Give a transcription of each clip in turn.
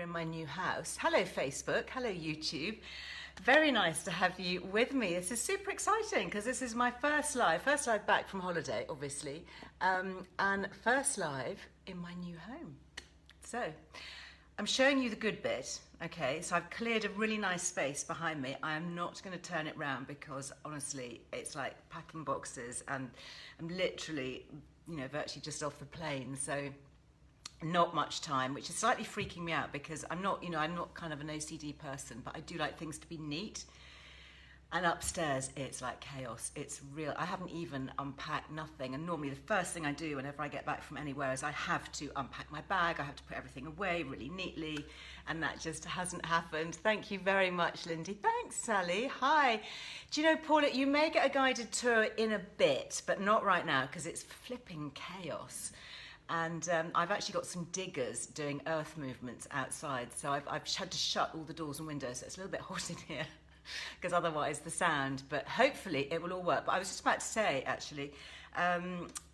in my new house. Hello Facebook, hello YouTube. Very nice to have you with me. This is super exciting because this is my first live back from holiday, obviously, and first live in my new home. So I'm showing you the good bit, okay? So I've cleared a really nice space behind me. I am not going to turn it round because honestly, it's like packing boxes and I'm literally, virtually just off the plane. So not much time, which is slightly freaking me out because I'm not kind of an OCD person, but I do like things to be neat. And upstairs, it's like chaos. It's real. I haven't even unpacked nothing. And normally the first thing I do whenever I get back from anywhere is I have to unpack my bag. I have to put everything away really neatly. And that just hasn't happened. Thank you very much, Lindy. Thanks, Sally. Hi. Do you know, Paula, you may get a guided tour in a bit, but not right now because it's flipping chaos. And I've actually got some diggers doing earth movements outside. So I've had to shut all the doors and windows. So it's a little bit hot in here because otherwise the sound. But hopefully it will all work. But I was just about to say, actually,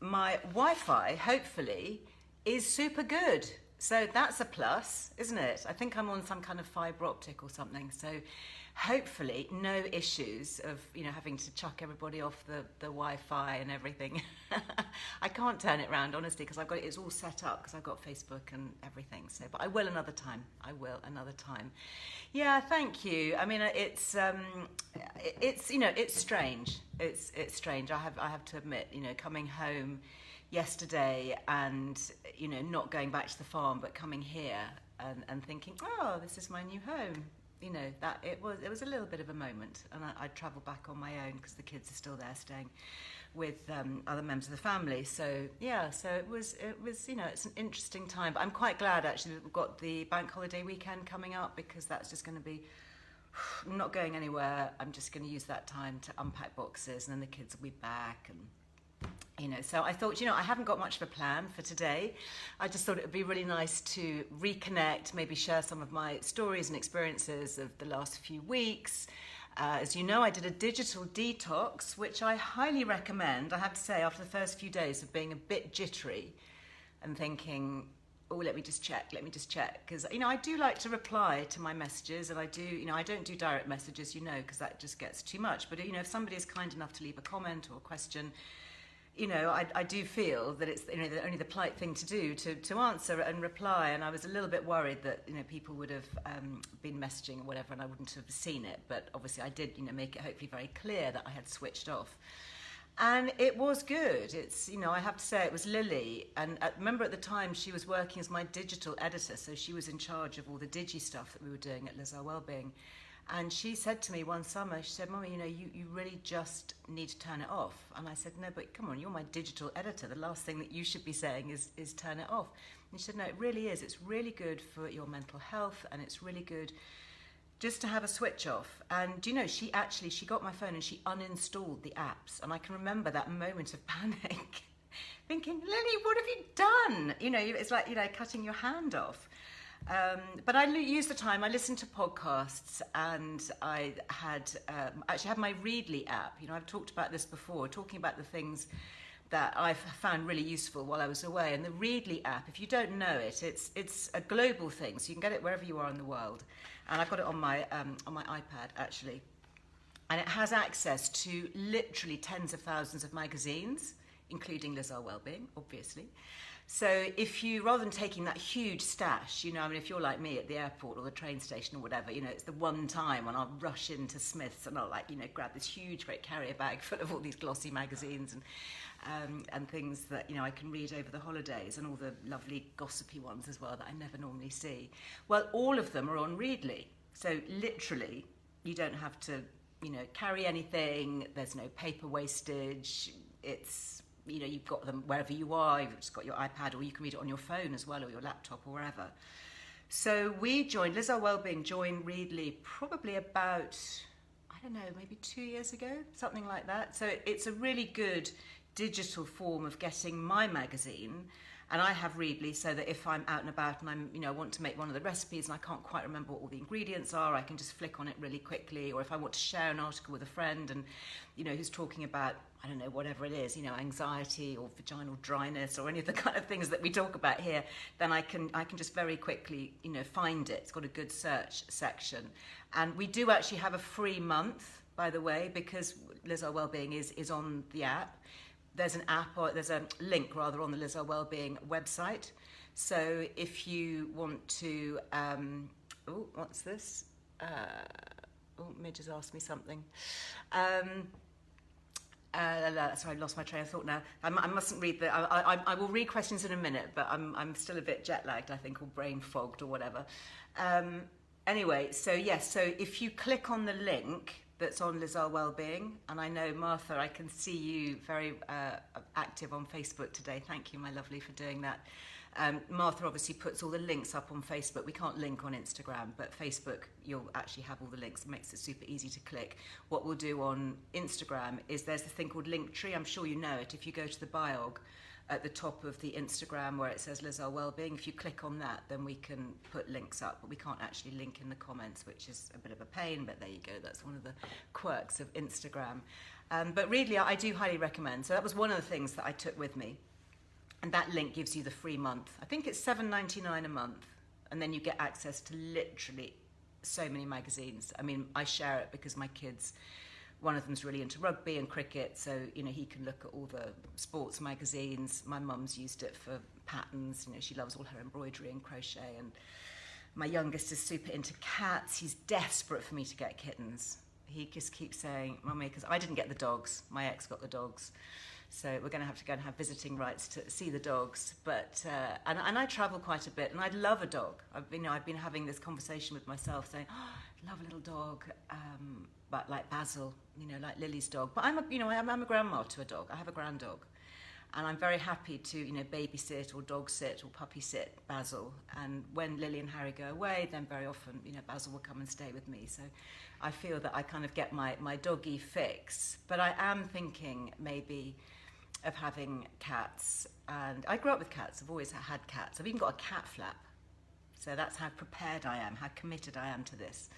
my Wi-Fi, hopefully, is super good. So that's a plus, isn't it? I think I'm on some kind of fibre optic or something. So hopefully no issues of having to chuck everybody off the Wi-Fi and everything. I can't turn it around, honestly, because it's all set up because I've got Facebook and everything. So, but I will another time. Yeah, thank you. I mean, it's strange. It's strange. I have to admit, coming home yesterday and not going back to the farm but coming here and thinking, oh, this is my new home. That it was a little bit of a moment, and I travelled back on my own because the kids are still there staying with other members of the family. So yeah, so it was it's an interesting time. But I'm quite glad actually that we've got the bank holiday weekend coming up because that's just going to be. I'm not going anywhere. I'm just going to use that time to unpack boxes, and then the kids will be back and. So I thought, I haven't got much of a plan for today. I just thought it would be really nice to reconnect, maybe share some of my stories and experiences of the last few weeks. As you know, I did a digital detox, which I highly recommend. I have to say, after the first few days of being a bit jittery and thinking, oh, let me just check, because, I do like to reply to my messages, and I do, I don't do direct messages, because that just gets too much. But, if somebody is kind enough to leave a comment or a question, I do feel that it's only the polite thing to do to answer and reply. And I was a little bit worried that people would have been messaging or whatever, and I wouldn't have seen it. But obviously, I did make it hopefully very clear that I had switched off, and it was good. It's I have to say it was Lily, and remember at the time she was working as my digital editor, so she was in charge of all the digi stuff that we were doing at Earle Wellbeing. And she said to me one summer, she said, Mummy, you really just need to turn it off. And I said, no, but come on, you're my digital editor. The last thing that you should be saying is turn it off. And she said, no, it really is. It's really good for your mental health, and it's really good just to have a switch off. And she got my phone and she uninstalled the apps. And I can remember that moment of panic, thinking, Lily, what have you done? It's like, cutting your hand off. But I used the time, I listened to podcasts, and I had actually had my Readly app. I've talked about this before, talking about the things that I've found really useful while I was away. And the Readly app, if you don't know it, it's a global thing, so you can get it wherever you are in the world. And I've got it on my iPad, actually. And it has access to literally tens of thousands of magazines, including Earle Wellbeing, obviously. So if you, rather than taking that huge stash, if you're like me at the airport or the train station or whatever, it's the one time when I'll rush into Smith's and I'll grab this huge great carrier bag full of all these glossy magazines and things that, I can read over the holidays, and all the lovely gossipy ones as well that I never normally see. Well, all of them are on Readly. So literally, you don't have to, carry anything. There's no paper wastage. It's, you've got them wherever you are. You've just got your iPad, or you can read it on your phone as well, or your laptop, or wherever. So we joined, Earle Wellbeing joined Readly probably about, I don't know, maybe 2 years ago, something like that. So it's a really good digital form of getting my magazine. And I have Readly so that if I'm out and about and I'm, I want to make one of the recipes and I can't quite remember what all the ingredients are, I can just flick on it really quickly. Or if I want to share an article with a friend and, who's talking about, I don't know, whatever it is, anxiety or vaginal dryness or any of the kind of things that we talk about here, then I can just very quickly, find it. It's got a good search section. And we do actually have a free month, by the way, because Earle Wellbeing is on the app. There's an app, or there's a link rather on the Earle Wellbeing website. So if you want to, what's this? Midge has asked me something. Sorry, I lost my train of thought now. I mustn't read I will read questions in a minute, but I'm still a bit jet lagged, I think, or brain fogged or whatever. Anyway, so yes, so if you click on the link that's on Earle Wellbeing, and I know, Martha, I can see you very active on Facebook today. Thank you, my lovely, for doing that. Martha obviously puts all the links up on Facebook. We can't link on Instagram, but Facebook, you'll actually have all the links. It makes it super easy to click. What we'll do on Instagram is there's a thing called Linktree. I'm sure you know it. If you go to the biog at the top of the Instagram where it says Earle Wellbeing, if you click on that, then we can put links up, but we can't actually link in the comments, which is a bit of a pain, but there you go. That's one of the quirks of Instagram. But really, I do highly recommend. So that was one of the things that I took with me. And that link gives you the free month. I think it's $7.99 a month. And then you get access to literally so many magazines. I mean, I share it because my kids, one of them's really into rugby and cricket, so, he can look at all the sports magazines. My mum's used it for patterns. She loves all her embroidery and crochet. And my youngest is super into cats. He's desperate for me to get kittens. He just keeps saying, Mummy, because I didn't get the dogs. My ex got the dogs. So we're going to have to go and have visiting rights to see the dogs. But and I travel quite a bit, and I'd love a dog. I've been having this conversation with myself, saying, I'd love a little dog, but like Basil, like Lily's dog. But I'm a grandma to a dog. I have a grand dog, and I'm very happy to babysit or dog sit or puppy sit Basil. And when Lily and Harry go away, then very often Basil will come and stay with me. So I feel that I kind of get my doggy fix. But I am thinking maybe of having cats, and I grew up with cats. I've always had cats. I've even got a cat flap, so that's how prepared I am, how committed I am to this.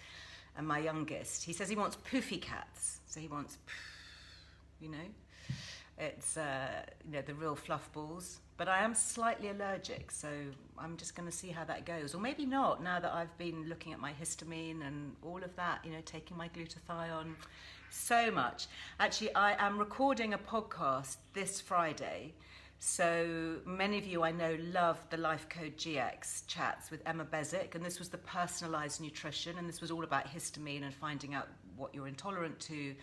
And my youngest, he says he wants poofy cats, so he wants, it's the real fluff balls. But I am slightly allergic, so I'm just going to see how that goes, or maybe not. Now that I've been looking at my histamine and all of that, taking my glutathione. So much. Actually, I am recording a podcast this Friday. So many of you I know love the Life Code GX chats with Emma Bezic, and this was the personalised nutrition, and this was all about histamine and finding out what you're intolerant to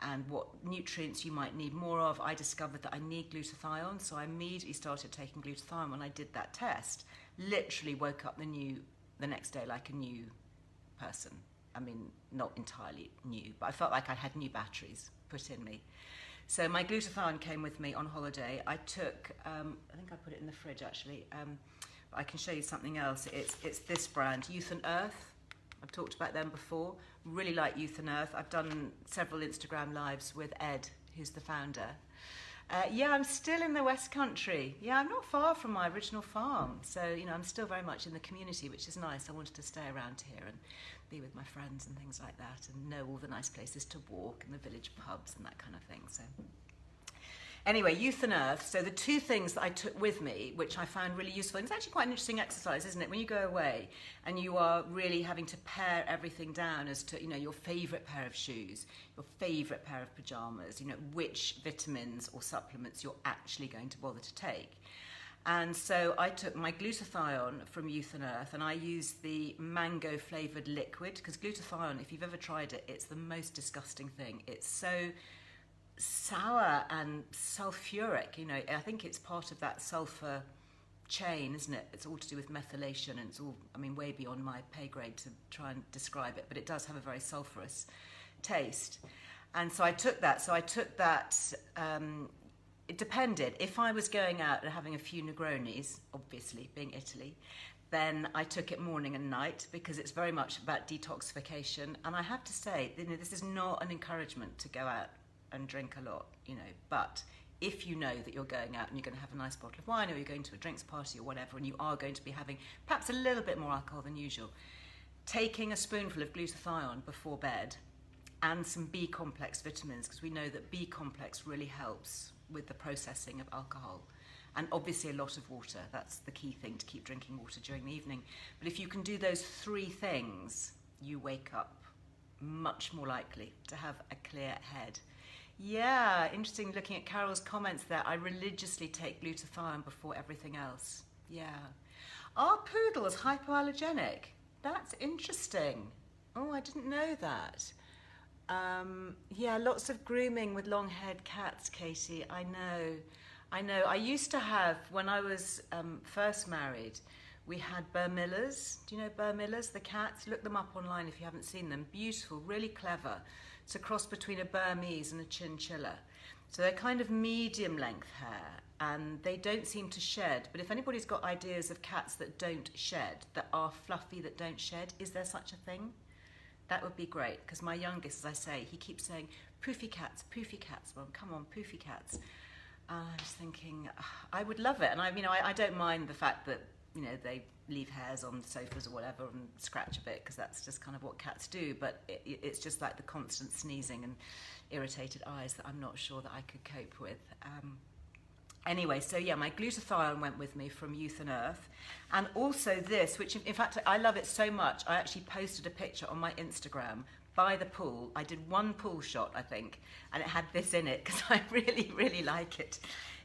and what nutrients you might need more of. I discovered that I need glutathione, so I immediately started taking glutathione when I did that test. Literally woke up the next day like a new person. I mean, not entirely new, but I felt like I had new batteries put in me. So my glutathione came with me on holiday. I took, I think I put it in the fridge actually, but I can show you something else. It's this brand, Youth and Earth. I've talked about them before. Really like Youth and Earth. I've done several Instagram lives with Ed, who's the founder. I'm still in the West Country. Yeah, I'm not far from my original farm. So, I'm still very much in the community, which is nice. I wanted to stay around here and be with my friends and things like that, and know all the nice places to walk and the village pubs and that kind of thing. So anyway, Youth and Earth. So the two things that I took with me, which I found really useful, and it's actually quite an interesting exercise, isn't it? When you go away and you are really having to pare everything down as to, your favourite pair of shoes, your favourite pair of pyjamas, which vitamins or supplements you're actually going to bother to take. And so I took my glutathione from Youth and Earth, and I used the mango flavoured liquid, because glutathione, if you've ever tried it, it's the most disgusting thing. It's so sour and sulfuric, I think it's part of that sulfur chain, isn't it? It's all to do with methylation, and it's all, way beyond my pay grade to try and describe it, but it does have a very sulfurous taste. And so I took that. It depended. If I was going out and having a few Negronis, obviously, being Italy, then I took it morning and night, because it's very much about detoxification. And I have to say, this is not an encouragement to go out and drink a lot, but if you know that you're going out and you're going to have a nice bottle of wine, or you're going to a drinks party or whatever, and you are going to be having perhaps a little bit more alcohol than usual, taking a spoonful of glutathione before bed and some B complex vitamins, because we know that B complex really helps with the processing of alcohol. And obviously a lot of water, that's the key thing, to keep drinking water during the evening. But if you can do those 3 things, you wake up much more likely to have a clear head. Yeah, interesting looking at Carol's comments there. I religiously take glutathione before everything else. Yeah. Are poodles hypoallergenic? That's interesting. Oh, I didn't know that. Yeah, lots of grooming with long-haired cats, Katie. I know. I used to have, when I was first married, we had Burmillas. Do you know Burmillas, the cats? Look them up online if you haven't seen them. Beautiful, really clever. It's a cross between a Burmese and a chinchilla. So they're kind of medium length hair, and they don't seem to shed. But if anybody's got ideas of cats that don't shed, that are fluffy, that don't shed, is there such a thing? That would be great, because my youngest, as I say, he keeps saying, poofy cats, poofy cats. Well, come on, poofy cats. I was thinking, I would love it. And I don't mind the fact that, they leave hairs on sofas or whatever and scratch a bit, because that's just kind of what cats do. But it's just like the constant sneezing and irritated eyes that I'm not sure that I could cope with. Anyway, so yeah, my glutathione went with me from Youth and Earth. And also this, which in fact, I love it so much, I actually posted a picture on my Instagram by the pool. I did one pool shot, I think, and it had this in it, because I really, really like it.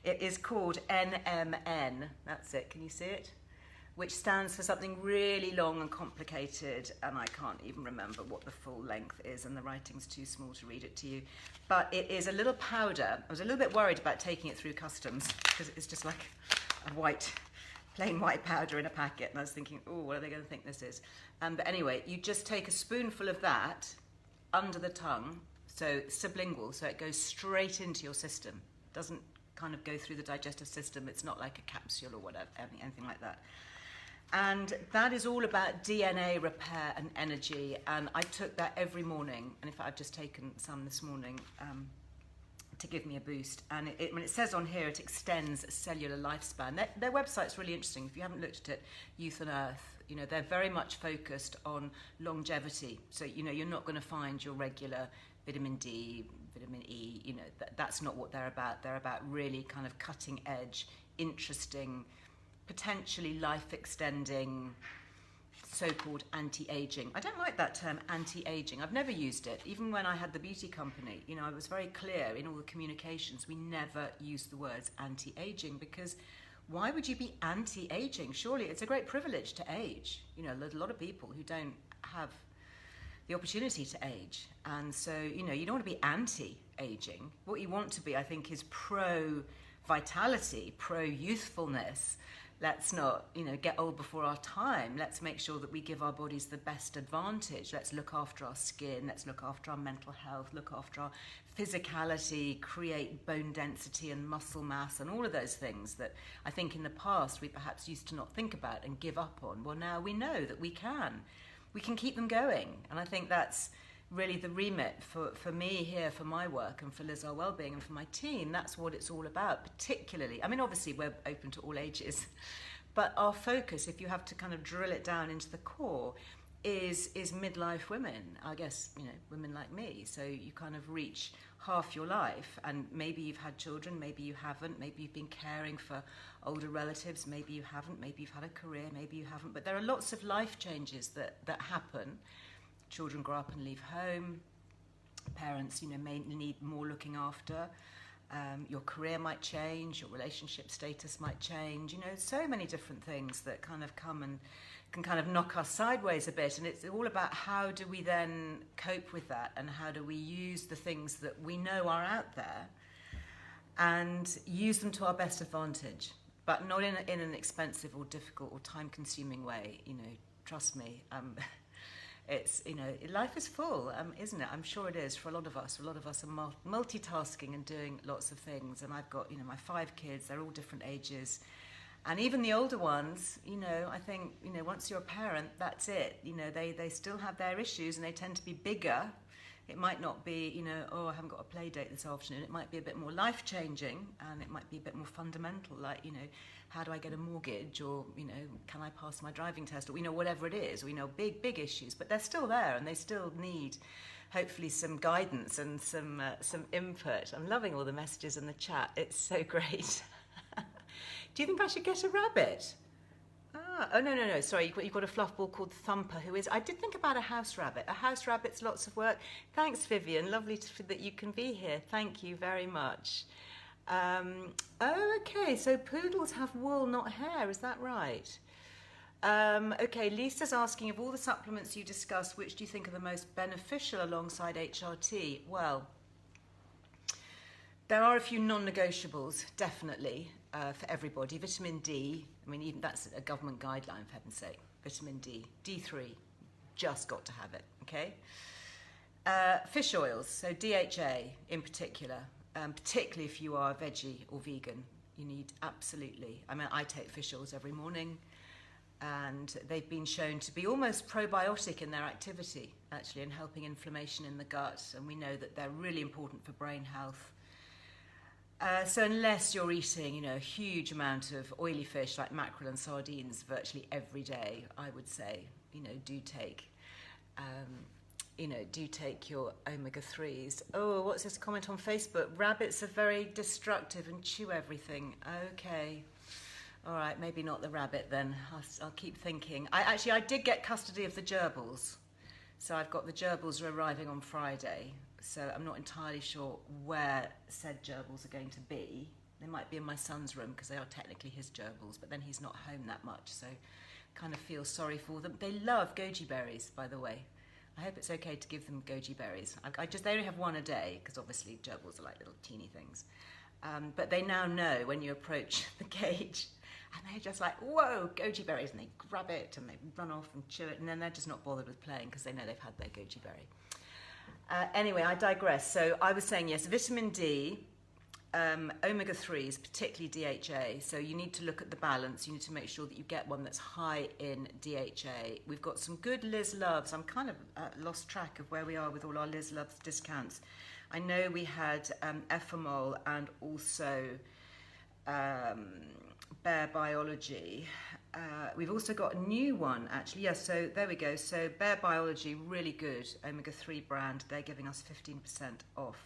It is called NMN. That's it. Can you see it? Which stands for something really long and complicated, and I can't even remember what the full length is, and the writing's too small to read it to you. But it is a little powder. I was a little bit worried about taking it through customs, because it's just like a plain white powder in a packet, and I was thinking, oh, what are they going to think this is? But anyway, you just take a spoonful of that under the tongue, so sublingual, so it goes straight into your system. It doesn't kind of go through the digestive system. It's not like a capsule or whatever, anything like that. And that is all about DNA repair and energy. And I took that every morning. And in fact, I've just taken some this morning to give me a boost. And when it says on here, it extends cellular lifespan. Their website's really interesting. If you haven't looked at it, Youth and Earth, they're very much focused on longevity. So, you're not going to find your regular vitamin D, vitamin E. That's not what they're about. They're about really kind of cutting edge, interesting, potentially life-extending, so-called anti-aging. I don't like that term, anti-aging. I've never used it. Even when I had the beauty company, I was very clear in all the communications. We never used the words anti-aging, because why would you be anti-aging? Surely it's a great privilege to age. There's a lot of people who don't have the opportunity to age. And so, you don't want to be anti-aging. What you want to be, I think, is pro-vitality, pro-youthfulness. Let's not, get old before our time. Let's make sure that we give our bodies the best advantage. Let's look after our skin. Let's look after our mental health, look after our physicality, create bone density and muscle mass and all of those things that I think in the past we perhaps used to not think about and give up on. Well, now we know that we can. We can keep them going. And I think that's really the remit for me here, for my work, and for Earle Wellbeing and for my team. That's what it's all about, particularly. Obviously we're open to all ages, but our focus, if you have to kind of drill it down into the core, is midlife women. I guess, women like me. So you kind of reach half your life, and maybe you've had children, maybe you haven't, maybe you've been caring for older relatives, maybe you haven't, maybe you've had a career, maybe you haven't, but there are lots of life changes that happen. Children grow up and leave home. Parents, may need more looking after. Your career might change. Your relationship status might change. So many different things that kind of come and can kind of knock us sideways a bit. And it's all about how do we then cope with that, and how do we use the things that we know are out there and use them to our best advantage, but not in an expensive or difficult or time-consuming way. Trust me. It's, life is full, isn't it? I'm sure it is for a lot of us. A lot of us are multitasking and doing lots of things. And I've got, my 5 kids, they're all different ages. And even the older ones, I think, once you're a parent, that's it. They still have their issues, and they tend to be bigger It might not be, you know, oh, I haven't got a play date this afternoon. It might be a bit more life-changing, and it might be a bit more fundamental, like, you know, how do I get a mortgage, or, you know, can I pass my driving test, or, you know, whatever it is. We know big issues, but they're still there, and they still need, hopefully, some guidance and some input. I'm loving all the messages in the chat. It's so great. Do you think I should get a rabbit? Oh, no, sorry, you've got a fluff ball called Thumper, who is... I did think about a house rabbit. A house rabbit's lots of work. Thanks, Vivian. Lovely that you can be here. Thank you very much. Okay, so poodles have wool, not hair. Is that right? Okay, Lisa's asking, of all the supplements you discussed, which do you think are the most beneficial alongside HRT? Well, there are a few non-negotiables, definitely, for everybody. Vitamin D, I mean, even that's a government guideline, for heaven's sake. Vitamin D, D3, just got to have it, okay? Fish oils, so DHA in particular, particularly if you are veggie or vegan, you need absolutely, I mean, I take fish oils every morning, and they've been shown to be almost probiotic in their activity, actually, in helping inflammation in the gut, and we know that they're really important for brain health. So unless you're eating, you know, a huge amount of oily fish like mackerel and sardines virtually every day, I would say, you know, do take your omega-3s. Oh, what's this comment on Facebook? Rabbits are very destructive and chew everything. Okay. All right, maybe not the rabbit then. I'll keep thinking. I did get custody of the gerbils. So I've got the gerbils are arriving on Friday. So I'm not entirely sure where said gerbils are going to be. They might be in my son's room because they are technically his gerbils, but then he's not home that much, so kind of feel sorry for them. They love goji berries, by the way. I hope it's okay to give them goji berries. They only have one a day because obviously gerbils are like little teeny things. But they now know when you approach the cage, and they're just like, whoa, goji berries, and they grab it and they run off and chew it, and then they're just not bothered with playing because they know they've had their goji berry. Anyway, I digress. So I was saying, yes, vitamin D, omega-3s, particularly DHA. So you need to look at the balance. You need to make sure that you get one that's high in DHA. We've got some good Liz Loves. I'm kind of lost track of where we are with all our Liz Loves discounts. I know we had Ephamol and also Bare Biology. We've also got a new one, actually. Yes, so there we go. So Bare Biology, really good omega-3 brand. They're giving us 15% off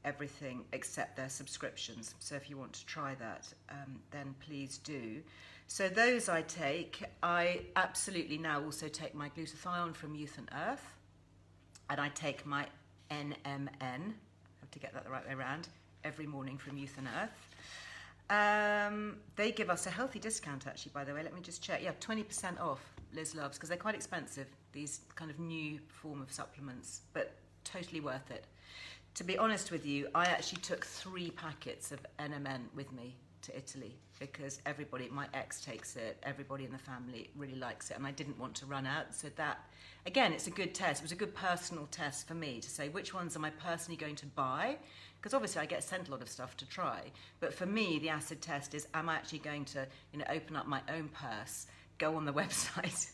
everything except their subscriptions. So if you want to try that, then please do. So those I take. I absolutely now also take my glutathione from Youth and Earth. And I take my NMN, I have to get that the right way around, every morning from Youth and Earth. They give us a healthy discount, actually, by the way. Let me just check. Yeah, 20% off Liz Loves, because they're quite expensive, these kind of new form of supplements, but totally worth it. To be honest with you, I actually took 3 packets of NMN with me to Italy because everybody, my ex takes it, everybody in the family really likes it, and I didn't want to run out. So that, again, it's a good test. It was a good personal test for me to say which ones am I personally going to buy, because obviously I get sent a lot of stuff to try. But for me, the acid test is, am I actually going to, you know, open up my own purse, go on the website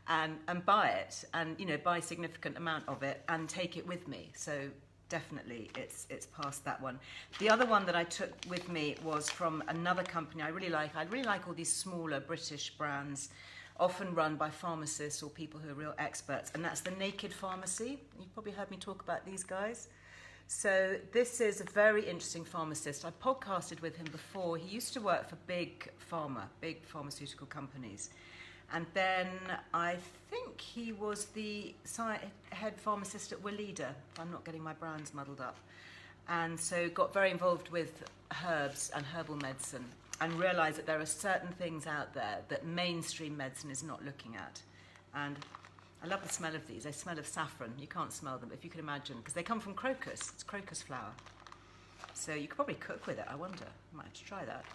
and buy it, and, you know, buy a significant amount of it and take it with me. So definitely it's past that one. The other one that I took with me was from another company I really like. I really like all these smaller British brands, often run by pharmacists or people who are real experts, and that's the Naked Pharmacy. You've probably heard me talk about these guys. So this is a very interesting pharmacist. I podcasted with him before. He used to work for big pharma, big pharmaceutical companies. And then I think he was the head pharmacist at Weleda, if I'm not getting my brands muddled up. And so got very involved with herbs and herbal medicine and realised that there are certain things out there that mainstream medicine is not looking at. And I love the smell of these. They smell of saffron. You can't smell them, if you can imagine, because they come from crocus. It's crocus flower. So you could probably cook with it, I wonder. I might have to try that.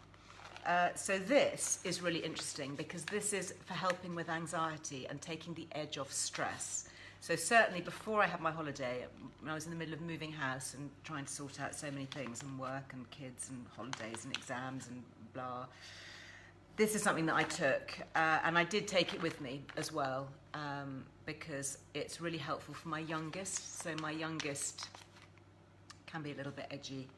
So this is really interesting because this is for helping with anxiety and taking the edge off stress. So certainly before I had my holiday, when I was in the middle of moving house and trying to sort out so many things and work and kids and holidays and exams and blah, This is something that I took, and I did take it with me as well, because it's really helpful for my youngest. So my youngest can be a little bit edgy,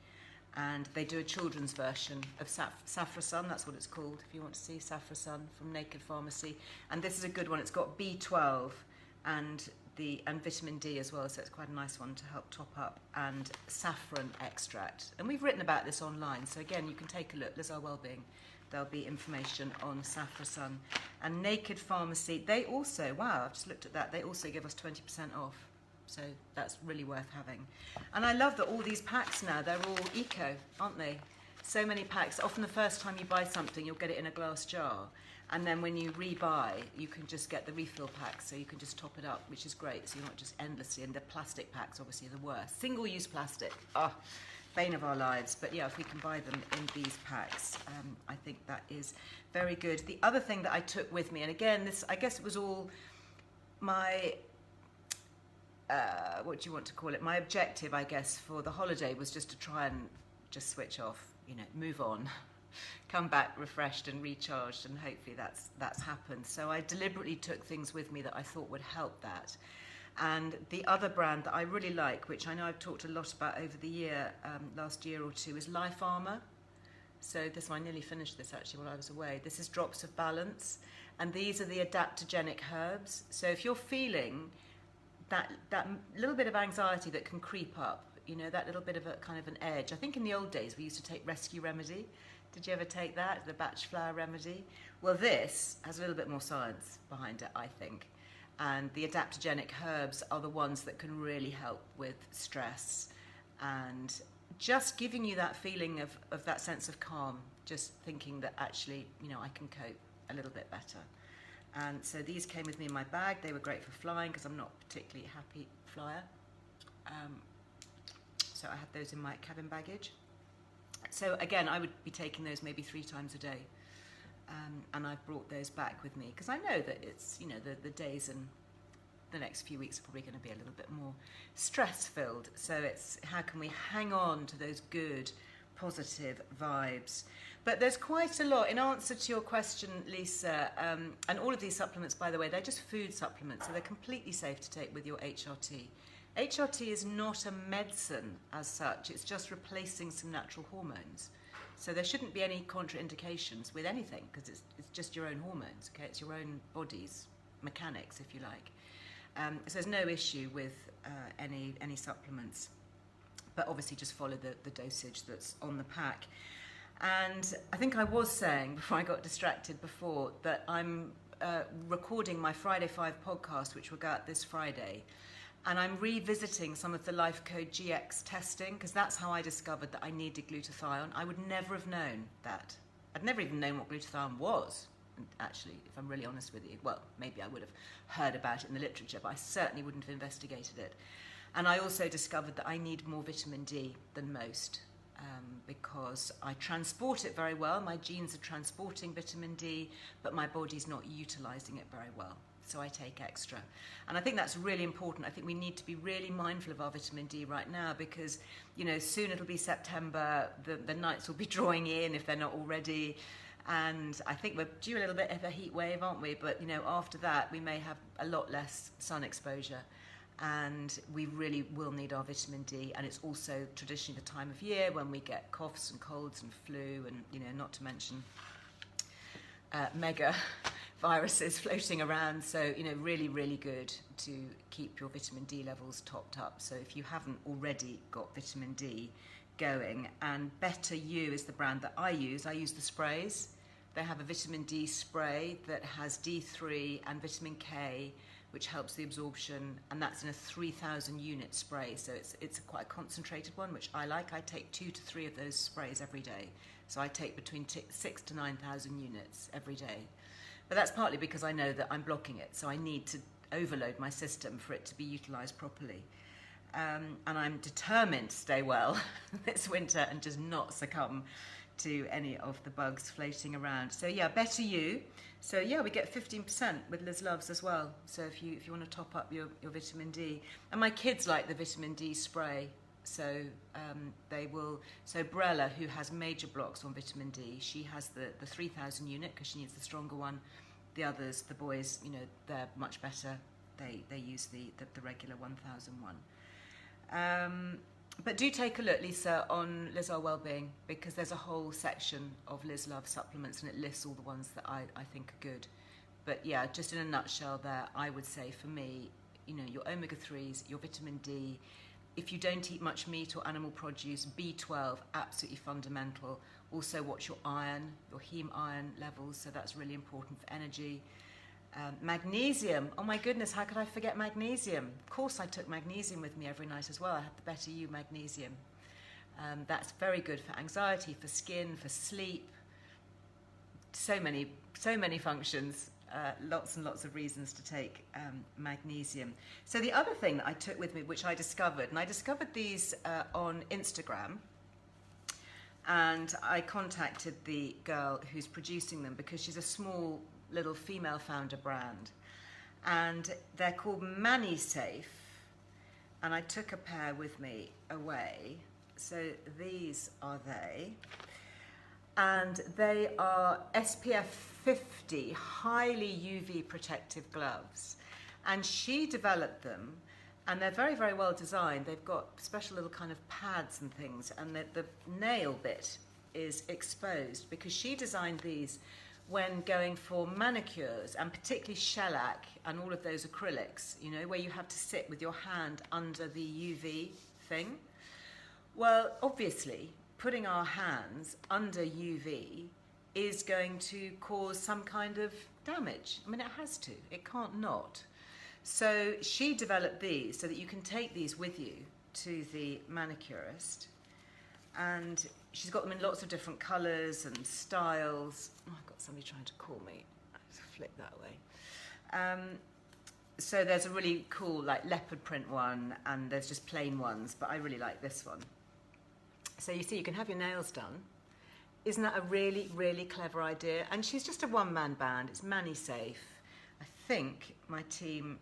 and they do a children's version of Saffrasun, that's what it's called, if you want to see Saffrasun from Naked Pharmacy. And this is a good one. It's got B12 and vitamin D as well, so it's quite a nice one to help top up, and saffron extract. And we've written about this online, so again, you can take a look, Earle Wellbeing. There'll be information on Saffrasun. And Naked Pharmacy, they also, wow, I've just looked at that, they also give us 20% off. So that's really worth having. And I love that all these packs now, they're all eco, aren't they? So many packs. Often the first time you buy something, you'll get it in a glass jar. And then when you rebuy, you can just get the refill packs, so you can just top it up, which is great. So you're not just endlessly, and the plastic packs obviously are the worst. Single-use plastic, bane of our lives. But yeah, if we can buy them in these packs, I think that is very good. The other thing that I took with me, and again, this, I guess it was all my, what do you want to call it? My objective, I guess, for the holiday was just to try and just switch off, you know, move on, come back refreshed and recharged, and hopefully that's happened. So I deliberately took things with me that I thought would help that. And the other brand that I really like, which I know I've talked a lot about over the year, last year or two, is Life Armour. So this, I nearly finished this actually while I was away. This is Drops of Balance, and these are the adaptogenic herbs. So if you're feeling that little bit of anxiety that can creep up, you know, that little bit of a kind of an edge. I think in the old days we used to take Rescue Remedy. Did you ever take that, the Batch Flower Remedy? Well, this has a little bit more science behind it, I think. And the adaptogenic herbs are the ones that can really help with stress and just giving you that feeling of that sense of calm, just thinking that actually, you know, I can cope a little bit better. And so these came with me in my bag. They were great for flying because I'm not a particularly happy flyer. So I had those in my cabin baggage. So again, I would be taking those maybe 3 times a day. And I've brought those back with me because I know that it's, you know, the days and the next few weeks are probably going to be a little bit more stress-filled. So it's how can we hang on to those good, positive vibes. But there's quite a lot. In answer to your question, Lisa, and all of these supplements, by the way, they're just food supplements, so they're completely safe to take with your HRT. HRT is not a medicine as such. It's just replacing some natural hormones. So there shouldn't be any contraindications with anything because it's just your own hormones, okay? It's your own body's mechanics, if you like. So there's no issue with any supplements. But obviously just follow the dosage that's on the pack. And I think I was saying, before I got distracted before, that I'm recording my Friday 5 podcast, which will go out this Friday. And I'm revisiting some of the Life Code GX testing, because that's how I discovered that I needed glutathione. I would never have known that. I'd never even known what glutathione was, actually, if I'm really honest with you. Well, maybe I would have heard about it in the literature, but I certainly wouldn't have investigated it. And I also discovered that I need more vitamin D than most, because I transport it very well. My genes are transporting vitamin D, but my body's not utilising it very well. So I take extra. And I think that's really important. I think we need to be really mindful of our vitamin D right now because, you know, soon it'll be September, the nights will be drawing in if they're not already. And I think we're due a little bit of a heat wave, aren't we? But, you know, after that, we may have a lot less sun exposure. And we really will need our vitamin D. And it's also traditionally the time of year when we get coughs and colds and flu and, you know, not to mention mega viruses floating around. So, you know, really, really good to keep your vitamin D levels topped up. So if you haven't already got vitamin D going, and Better You is the brand that I use the sprays. They have a vitamin D spray that has D3 and vitamin K, which helps the absorption, and that's in a 3,000 unit spray. So it's quite a concentrated one, which I like. I take 2 to 3 of those sprays every day. So I take between 6,000 to 9,000 units every day. But that's partly because I know that I'm blocking it, so I need to overload my system for it to be utilised properly. And I'm determined to stay well this winter and just not succumb to any of the bugs floating around. So yeah, Better You. So yeah, we get 15% with Liz Loves as well. So if you want to top up your vitamin D. And my kids like the vitamin D spray So they will. So Brella, who has major blocks on vitamin D, she has the 3,000 unit because she needs the stronger one. The others, the boys, you know, they're much better. They use the regular 1,001. But do take a look, Lisa, on Earle Wellbeing, because there's a whole section of Liz Love supplements and it lists all the ones that I think are good. But yeah, just in a nutshell there, I would say for me, you know, your omega-3s, your vitamin D, if you don't eat much meat or animal produce, B12, absolutely fundamental. Also watch your iron, your heme iron levels, so that's really important for energy. Magnesium, oh my goodness, how could I forget magnesium? Of course I took magnesium with me every night as well. I had the Better You magnesium. That's very good for anxiety, for skin, for sleep. So many functions. Lots and lots of reasons to take magnesium. So the other thing that I took with me, which I discovered, and I discovered these on Instagram, and I contacted the girl who's producing them because she's a small little female founder brand, and they're called ManiSafe, and I took a pair with me away. So these are they. And they are SPF 50 highly UV protective gloves. And she developed them, and they're very, very well designed. They've got special little kind of pads and things, and the nail bit is exposed because she designed these when going for manicures, and particularly shellac and all of those acrylics, you know, where you have to sit with your hand under the UV thing. Well, obviously, putting our hands under UV is going to cause some kind of damage. I mean, it has to. It can't not. So she developed these so that you can take these with you to the manicurist. And she's got them in lots of different colours and styles. Oh, I've got somebody trying to call me. Let's flick that way. So there's a really cool, like, leopard print one, and there's just plain ones, but I really like this one. So you see, you can have your nails done. Isn't that a really, really clever idea? And she's just a one-man band. It's ManiSafe. I think my team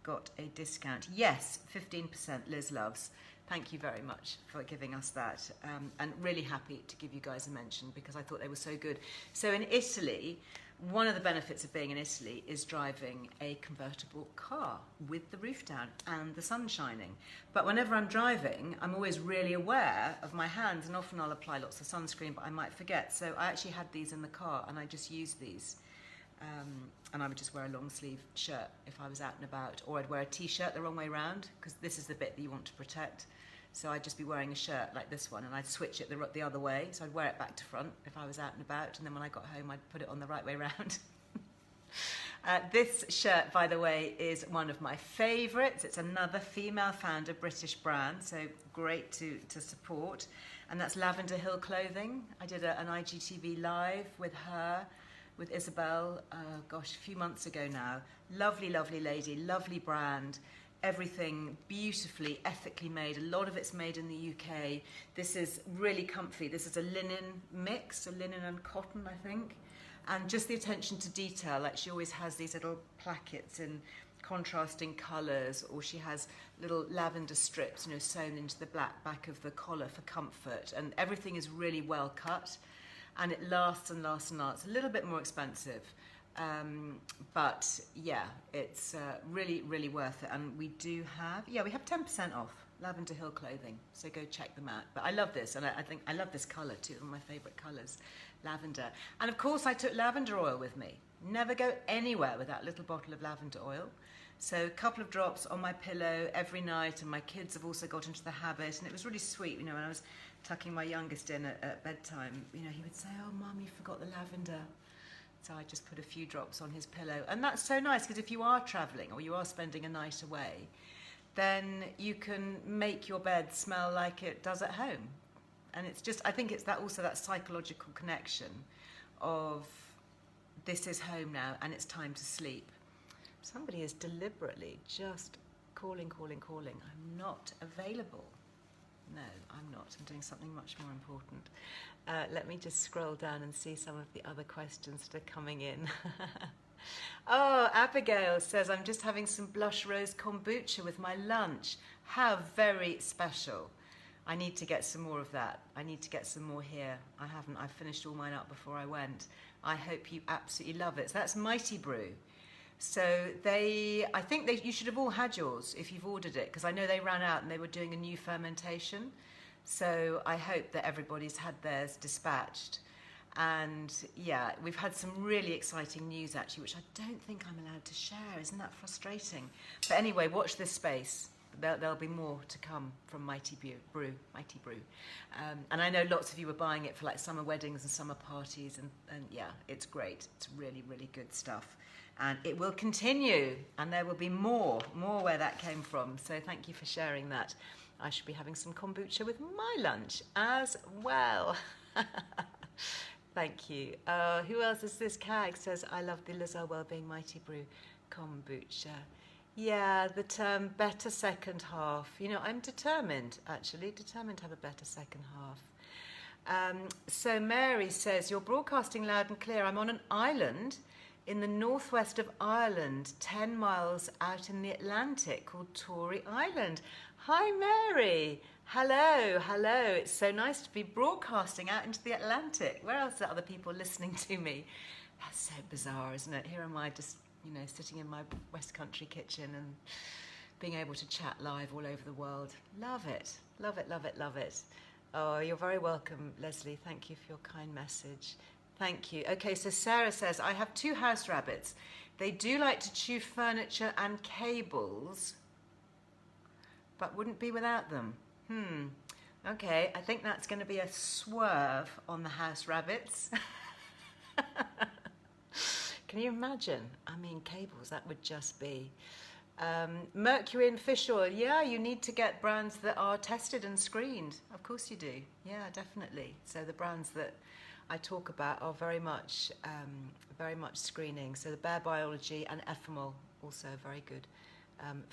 got a discount. Yes, 15% Liz Loves. Thank you very much for giving us that. And really happy to give you guys a mention because I thought they were so good. So in Italy, one of the benefits of being in Italy is driving a convertible car with the roof down and the sun shining. But whenever I'm driving, I'm always really aware of my hands, and often I'll apply lots of sunscreen, but I might forget. So I actually had these in the car, and I just used these. And I would just wear a long sleeve shirt if I was out and about, or I'd wear a t-shirt the wrong way round, because this is the bit that you want to protect. So I'd just be wearing a shirt like this one, and I'd switch it the other way. So I'd wear it back to front if I was out and about, and then when I got home, I'd put it on the right way round. This shirt, by the way, is one of my favourites. It's another female founder, British brand, so great to support. And that's Lavender Hill Clothing. I did an IGTV live with her, with Isabel, a few months ago now. Lovely, lovely lady, lovely brand. Everything beautifully, ethically made. A lot of it's made in the UK. This is really comfy. This is a linen mix, a linen and cotton, I think. And just the attention to detail, like she always has these little plackets in contrasting colours, or she has little lavender strips, you know, sewn into the black back of the collar for comfort. And everything is really well cut, and it lasts and lasts and lasts. A little bit more expensive. But yeah, it's really, really worth it. And we do have, we have 10% off Lavender Hill Clothing. So go check them out. But I love this, and I think I love this colour too. One of my favourite colours, lavender. And of course, I took lavender oil with me. Never go anywhere without a little bottle of lavender oil. So a couple of drops on my pillow every night, and my kids have also got into the habit. And it was really sweet, you know, when I was tucking my youngest in at bedtime, you know, he would say, "Oh, Mum, you forgot the lavender." So I just put a few drops on his pillow. And that's so nice, because if you are travelling or you are spending a night away, then you can make your bed smell like it does at home. And it's just, I think it's that also that psychological connection of this is home now and it's time to sleep. Somebody is deliberately just calling. I'm not available. No, I'm not. I'm doing something much more important. Let me just scroll down and see some of the other questions that are coming in. Oh, Abigail says, I'm just having some blush rose kombucha with my lunch. How very special. I need to get some more of that. I need to get some more here. I haven't. I finished all mine up before I went. I hope you absolutely love it. So that's Mighty Brew. So I think you should have all had yours if you've ordered it, because I know they ran out and they were doing a new fermentation. So I hope that everybody's had theirs dispatched. And yeah, we've had some really exciting news actually, which I don't think I'm allowed to share. Isn't that frustrating? But anyway, watch this space. There'll be more to come from Mighty Brew. And I know lots of you were buying it for like summer weddings and summer parties, and yeah, it's great. It's really, really good stuff. And it will continue, and there will be more where that came from. So thank you for sharing that. I should be having some kombucha with my lunch as well. Thank you. Who else is this? Cag says, I love the Earle Wellbeing Mighty Brew kombucha. Yeah, the term better second half. You know, I'm determined to have a better second half. So Mary says, you're broadcasting loud and clear. I'm on an island in the northwest of Ireland, 10 miles out in the Atlantic, called Tory Island. Hi, Mary. Hello. It's so nice to be broadcasting out into the Atlantic. Where else are other people listening to me? That's so bizarre, isn't it? Here am I just, you know, sitting in my West Country kitchen and being able to chat live all over the world. Love it. Oh, you're very welcome, Leslie. Thank you for your kind message. Thank you. Okay, so Sarah says, I have 2 house rabbits. They do like to chew furniture and cables, but wouldn't be without them. Okay, I think that's going to be a swerve on the house rabbits. Can you imagine? I mean, cables, that would just be... mercury in fish oil. Yeah, you need to get brands that are tested and screened. Of course you do. Yeah, definitely. So the brands that I talk about are very much screening. So the Bare Biology and Ephemal, also very good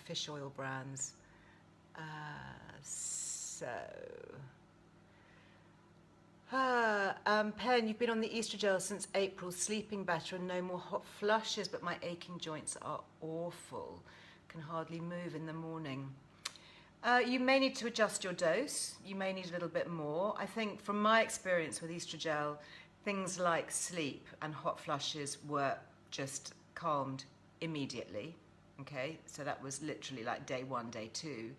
fish oil brands. Pen, you've been on the Estrogel since April, sleeping better and no more hot flushes, but my aching joints are awful. Can hardly move in the morning. You may need to adjust your dose. You may need a little bit more. I think from my experience with Estrogel, things like sleep and hot flushes were just calmed immediately. Okay, so that was literally like day 1, day 2.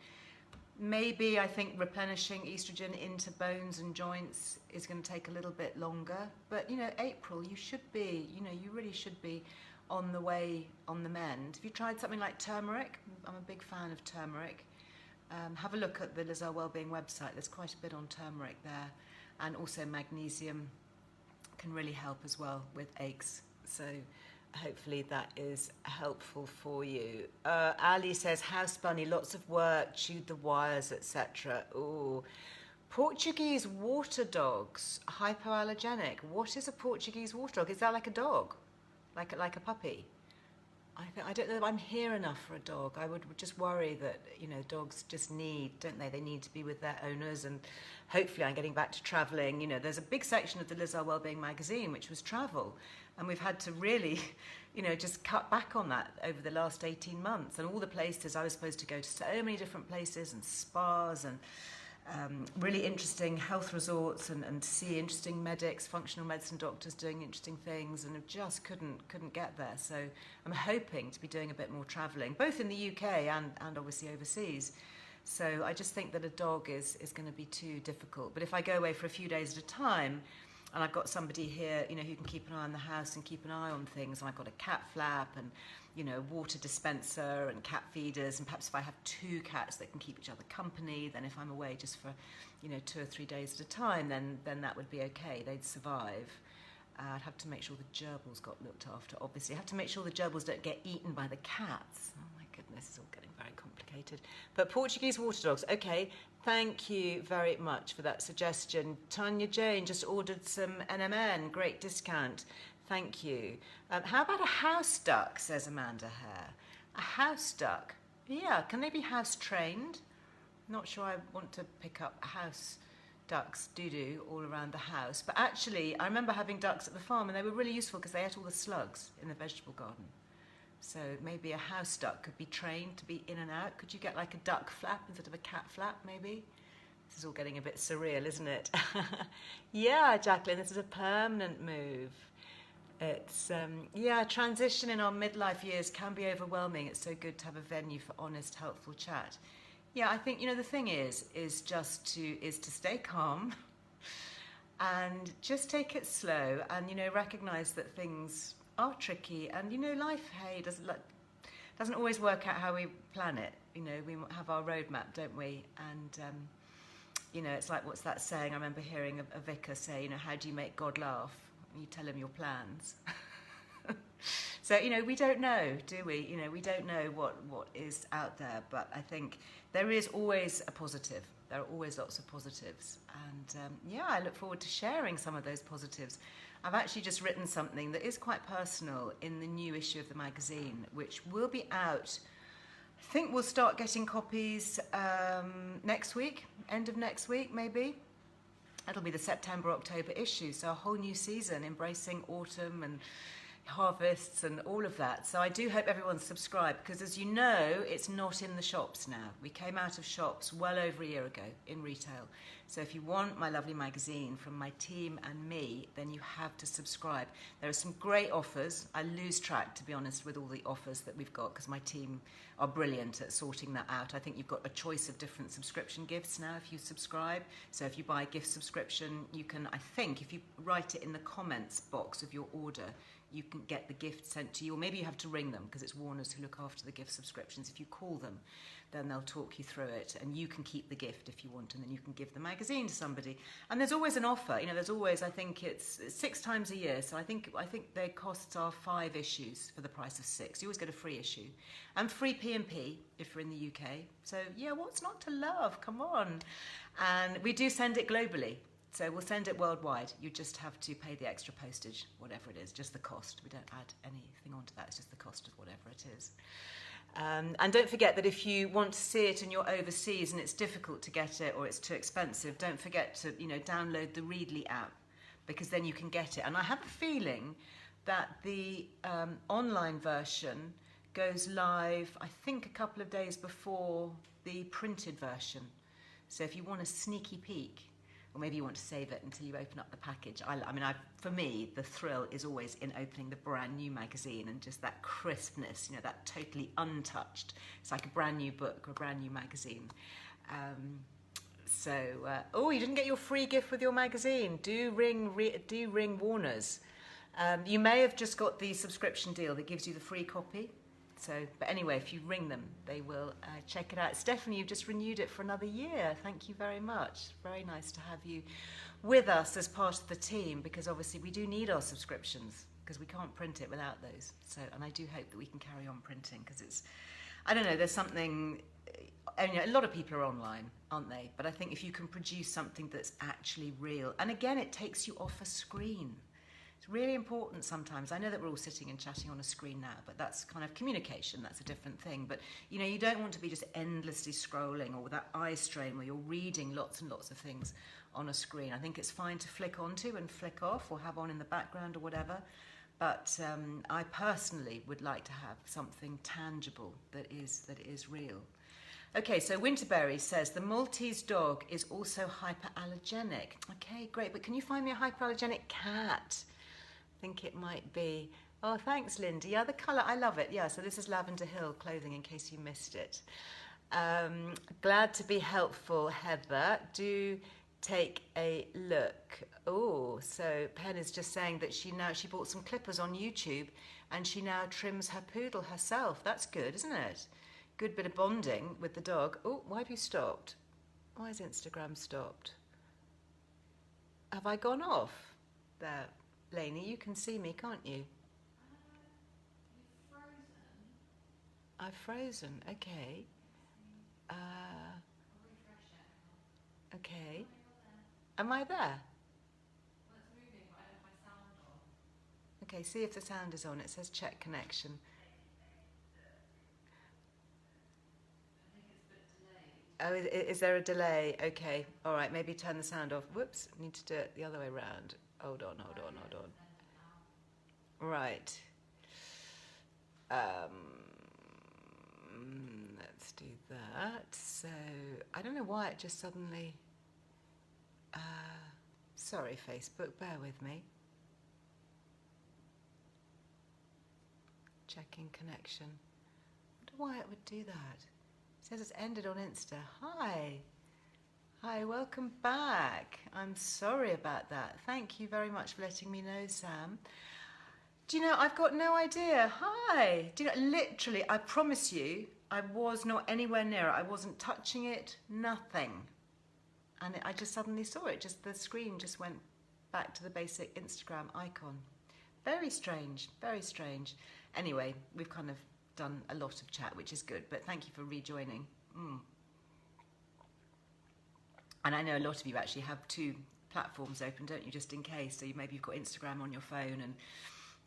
Maybe I think replenishing estrogen into bones and joints is going to take a little bit longer. But, you know, April, you should be, you know, you really should be on the way, on the mend. Have you tried something like turmeric? I'm a big fan of turmeric. Have a look at the Earle Wellbeing website. There's quite a bit on turmeric there. And also magnesium can really help as well with aches. So hopefully that is helpful for you. Ali says, house bunny, lots of work, chewed the wires, etc. Ooh. Portuguese water dogs, hypoallergenic. What is a Portuguese water dog? Is that like a dog? Like a puppy? I don't know if I'm here enough for a dog. I would just worry that, you know, dogs just need, don't they? They need to be with their owners, and hopefully I'm getting back to travelling. You know, there's a big section of the Earle Wellbeing magazine which was travel, and we've had to really, you know, just cut back on that over the last 18 months. And all the places, I was supposed to go to so many different places and spas and really interesting health resorts and see interesting medics, functional medicine doctors doing interesting things, and I just couldn't get there. So I'm hoping to be doing a bit more travelling, both in the UK and obviously overseas. So I just think that a dog is going to be too difficult. But if I go away for a few days at a time, and I've got somebody here, you know, who can keep an eye on the house and keep an eye on things, and I've got a cat flap and, you know, water dispenser and cat feeders, and perhaps if I have 2 cats that can keep each other company, then if I'm away just for, you know, 2 or 3 days at a time, then that would be okay. They'd survive. I'd have to make sure the gerbils got looked after, obviously. I have to make sure the gerbils don't get eaten by the cats. Oh my goodness, it's all getting very complicated. But Portuguese water dogs, okay. Thank you very much for that suggestion. Tanya Jane just ordered some NMN, great discount. Thank you. How about a house duck, says Amanda Hare. A house duck? Yeah, can they be house trained? Not sure I want to pick up house ducks doo-doo all around the house. But actually, I remember having ducks at the farm, and they were really useful because they ate all the slugs in the vegetable garden. So maybe a house duck could be trained to be in and out. Could you get like a duck flap instead of a cat flap, maybe? This is all getting a bit surreal, isn't it? Yeah, Jacqueline, this is a permanent move. It's, transition in our midlife years can be overwhelming. It's so good to have a venue for honest, helpful chat. Yeah, I think, the thing is to stay calm and just take it slow and, recognize that things are tricky and, life, hey, doesn't always work out how we plan it. We have our roadmap, don't we? And, it's like, what's that saying? I remember hearing a vicar say, how do you make God laugh? You tell him your plans. So, we don't know, do we? We don't know what is out there, but I think there is always a positive. There are always lots of positives. And I look forward to sharing some of those positives. I've actually just written something that is quite personal in the new issue of the magazine, which will be out. I think we'll start getting copies next week, end of next week, maybe. That'll be the September-October issue, so a whole new season, embracing autumn and harvests and all of that. So I do hope everyone's subscribed, because as you know, it's not in the shops now. We came out of shops well over a year ago in retail. So if you want my lovely magazine from my team and me, then you have to subscribe. There are some great offers. I lose track, to be honest, with all the offers that we've got, because my team are brilliant at sorting that out. I think you've got a choice of different subscription gifts now if you subscribe. So if you buy a gift subscription, you can, I think, if you write it in the comments box of your order, you can get the gift sent to you, or maybe you have to ring them, because it's Warner's who look after the gift subscriptions. If you call them, then they'll talk you through it, and you can keep the gift if you want, and then you can give the magazine to somebody. And there's always an offer. There's always, I think it's 6 times a year, so I think their costs are 5 issues for the price of 6. You always get a free issue, and free P&P if you're in the UK. So yeah, what's not to love? Come on. And we do send it globally. So we'll send it worldwide. You just have to pay the extra postage, whatever it is, just the cost. We don't add anything onto that. It's just the cost of whatever it is. And don't forget that if you want to see it and you're overseas and it's difficult to get it or it's too expensive, don't forget to download the Readly app, because then you can get it. And I have a feeling that the online version goes live, I think, a couple of days before the printed version. So if you want a sneaky peek, or maybe you want to save it until you open up the package. For me, the thrill is always in opening the brand new magazine and just that crispness, that totally untouched. It's like a brand new book or a brand new magazine. You didn't get your free gift with your magazine. Do ring Warner's. You may have just got the subscription deal that gives you the free copy. But anyway, if you ring them, they will check it out. Stephanie, you've just renewed it for another year. Thank you very much. Very nice to have you with us as part of the team, because obviously we do need our subscriptions, because we can't print it without those. And I do hope that we can carry on printing, because it's, I don't know, there's something, a lot of people are online, aren't they? But I think if you can produce something that's actually real, and again, it takes you off a screen. Really important sometimes. I know that we're all sitting and chatting on a screen now, but that's kind of communication. That's a different thing. But you don't want to be just endlessly scrolling or with that eye strain where you're reading lots and lots of things on a screen. I think it's fine to flick onto and flick off or have on in the background or whatever. But I personally would like to have something tangible that is real. Okay, so Winterberry says the Maltese dog is also hyperallergenic. Okay, great. But can you find me a hyperallergenic cat? I think it might be. Oh, thanks, Linda. Yeah, the colour, I love it. Yeah, so this is Lavender Hill clothing, in case you missed it. Glad to be helpful, Heather. Do take a look. Oh, so Pen is just saying that she bought some clippers on YouTube and she now trims her poodle herself. That's good, isn't it? Good bit of bonding with the dog. Oh, why have you stopped? Why has Instagram stopped? Have I gone off? There. Lainey, you can see me, can't you? You've frozen. I've frozen, okay. I'll refresh it. Okay. Oh, Am I there? well, it's moving, but I don't have my sound on. Okay, see if the sound is on. It says check connection. I think it's a bit delayed. Oh, is there a delay? Okay, all right, maybe turn the sound off. Whoops, need to do it the other way around. Hold on. Right. Let's do that. So, I don't know why it just suddenly... Sorry, Facebook, bear with me. Checking connection. I wonder why it would do that. It says it's ended on Insta. Hi. Hi, welcome back. I'm sorry about that. Thank you very much for letting me know, Sam. Do you know, I've got no idea. Hi. Do you know, literally, I promise you, I was not anywhere near it. I wasn't touching it, nothing. And I just suddenly saw it. Just the screen just went back to the basic Instagram icon. Very strange, very strange. Anyway, we've kind of done a lot of chat, which is good, but thank you for rejoining. And I know a lot of you actually have 2 platforms open, don't you, just in case. So maybe you've got Instagram on your phone and,